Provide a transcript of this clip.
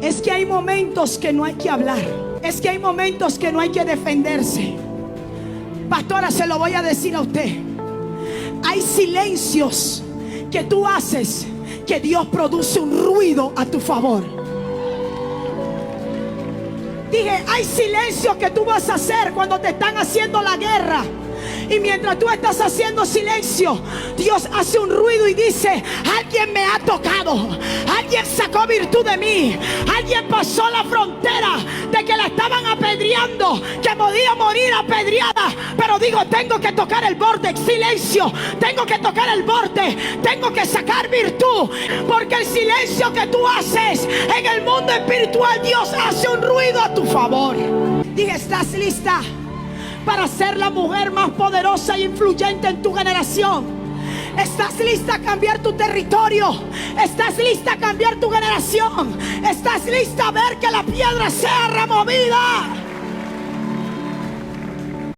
Es que hay momentos que no hay que hablar. Es que hay momentos que no hay que defenderse. Pastora, se lo voy a decir a usted. Hay silencios que tú haces que Dios produce un ruido a tu favor. Dije, hay silencios que tú vas a hacer cuando te están haciendo la guerra. Y mientras tú estás haciendo silencio, Dios hace un ruido y dice: alguien me ha tocado, alguien sacó virtud de mí, alguien pasó la frontera de que la estaban apedreando, que podía morir apedreada, pero digo, tengo que tocar el borde. Silencio, tengo que tocar el borde, tengo que sacar virtud, porque el silencio que tú haces en el mundo espiritual, Dios hace un ruido a tu favor. Dije, ¿estás lista para ser la mujer más poderosa e influyente en tu generación? ¿Estás lista a cambiar tu territorio? ¿Estás lista a cambiar tu generación? ¿Estás lista a ver que la piedra sea removida?